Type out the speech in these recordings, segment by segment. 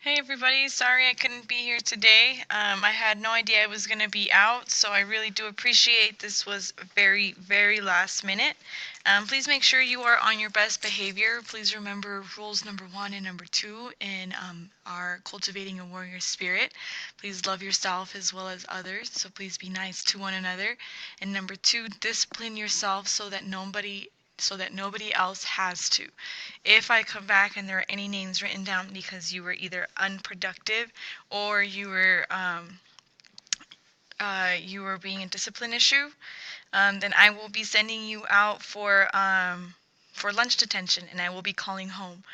Hey everybody, sorry I couldn't be here today. I had no idea I was going to be out, so I really do appreciate this was very, very last minute. Please make sure you are on your best behavior. Please remember rules number 1 and number 2 in our cultivating a warrior spirit. Please love yourself as well as others, so please be nice to one another. And number 2, discipline yourself so that nobody else has to. If I come back and there are any names written down because you were either unproductive or you were being a discipline issue, then I will be sending you out for lunch detention, and I will be calling home.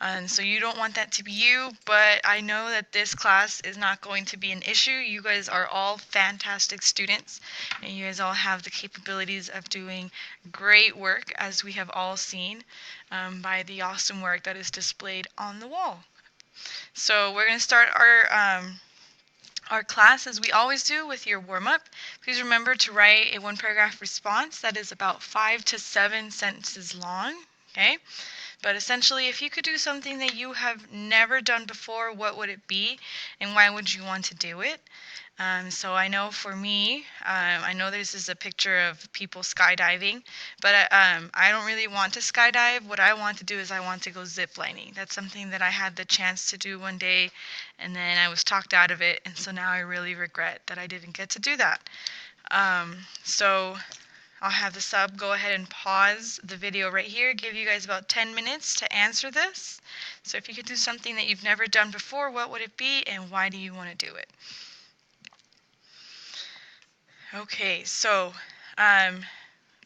And so you don't want that to be you, but I know that this class is not going to be an issue. You guys are all fantastic students, and you guys all have the capabilities of doing great work, as we have all seen by the awesome work that is displayed on the wall. So we're going to start our class as we always do with your warm-up. Please remember to write a one-paragraph response that is about 5 to 7 sentences long, okay? But essentially, if you could do something that you have never done before, what would it be, and why would you want to do it? So I know for me, I know this is a picture of people skydiving, but I don't really want to skydive. What I want to do is I want to go ziplining. That's something that I had the chance to do one day, and then I was talked out of it, and so now I really regret that I didn't get to do that. So I'll have the sub go ahead and pause the video right here, give you guys about 10 minutes to answer this. So if you could do something that you've never done before, what would it be, and why do you want to do it? Okay, so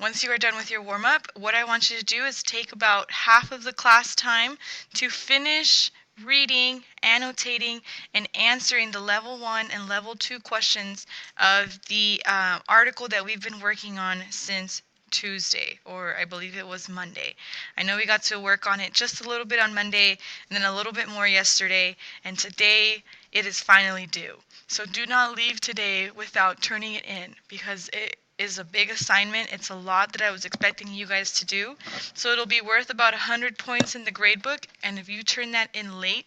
once you are done with your warm-up, what I want you to do is take about half of the class time to finish reading, annotating, and answering the level 1 and level 2 questions of the article that we've been working on since Tuesday, or I believe it was Monday. I know we got to work on it just a little bit on Monday, and then a little bit more yesterday, and today it is finally due. So do not leave today without turning it in, because it is a big assignment. It's a lot that I was expecting you guys to do. So it'll be worth about 100 points in the gradebook, and if you turn that in late,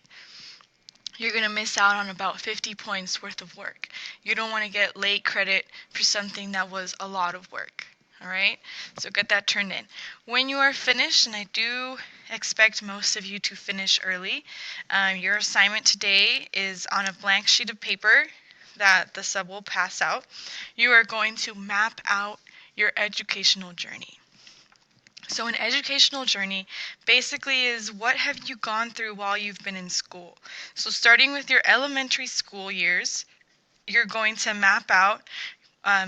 you're going to miss out on about 50 points worth of work. You don't want to get late credit for something that was a lot of work. Alright, so get that turned in. When you are finished, and I do expect most of you to finish early, your assignment today is on a blank sheet of paper that the sub will pass out. You are going to map out your educational journey. So an educational journey basically is what have you gone through while you've been in school. So starting with your elementary school years, you're going to map out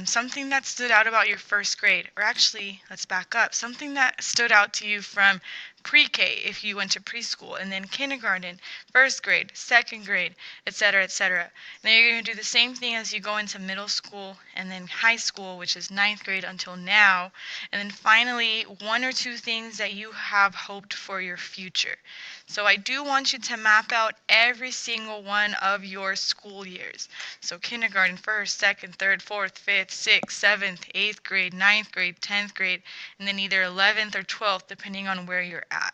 something that stood out about your first grade, or actually, let's back up, something that stood out to you from pre-K if you went to preschool, and then kindergarten, first grade, second grade, etc., etc. Then you're going to do the same thing as you go into middle school and then high school, which is 9th grade until now, and then finally 1 or 2 things that you have hoped for your future. So I do want you to map out every single one of your school years. So kindergarten, 1st, 2nd, 3rd, 4th, 5th, 6th, 7th, 8th grade, 9th grade, 10th grade, and then either 11th or 12th, depending on where you're at.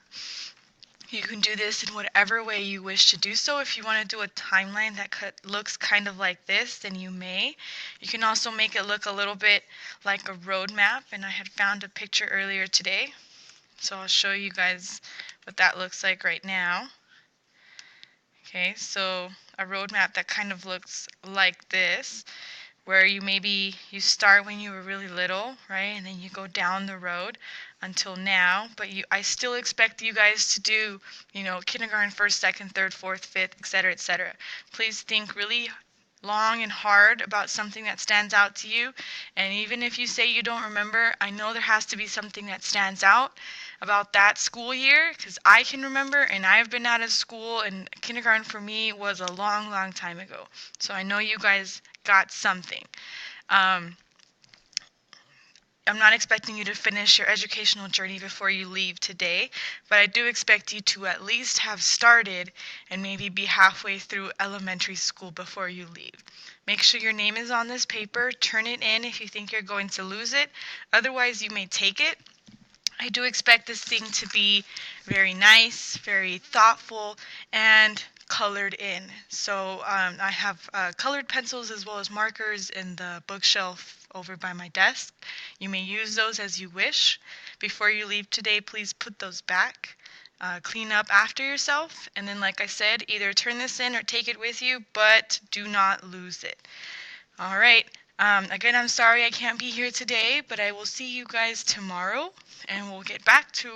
You can do this in whatever way you wish to do so. If you want to do a timeline that looks kind of like this, then you may. You can also make it look a little bit like a road map, and I had found a picture earlier today. So I'll show you guys what that looks like right now. Okay, so a roadmap that kind of looks like this, where you start when you were really little, right, and then you go down the road until now. But I still expect you guys to do, kindergarten, 1st, 2nd, 3rd, 4th, 5th, etc., etc. Please think really long and hard about something that stands out to you. And even if you say you don't remember, I know there has to be something that stands out about that school year, because I can remember, and I've been out of school, and kindergarten for me was a long, long time ago. So I know you guys got something. I'm not expecting you to finish your educational journey before you leave today, but I do expect you to at least have started and maybe be halfway through elementary school before you leave. Make sure your name is on this paper. Turn it in if you think you're going to lose it. Otherwise, you may take it. I do expect this thing to be very nice, very thoughtful, and colored in. So I have colored pencils as well as markers in the bookshelf over by my desk. You may use those as you wish. Before you leave today, please put those back. Clean up after yourself, and then, like I said, either turn this in or take it with you, but do not lose it. All right. Again, I'm sorry I can't be here today, but I will see you guys tomorrow, and we'll get back to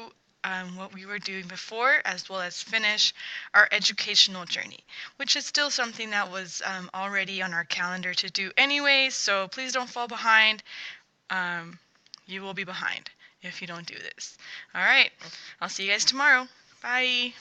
what we were doing before, as well as finish our educational journey, which is still something that was already on our calendar to do anyway, so please don't fall behind. You will be behind if you don't do this. All right. I'll see you guys tomorrow. Bye.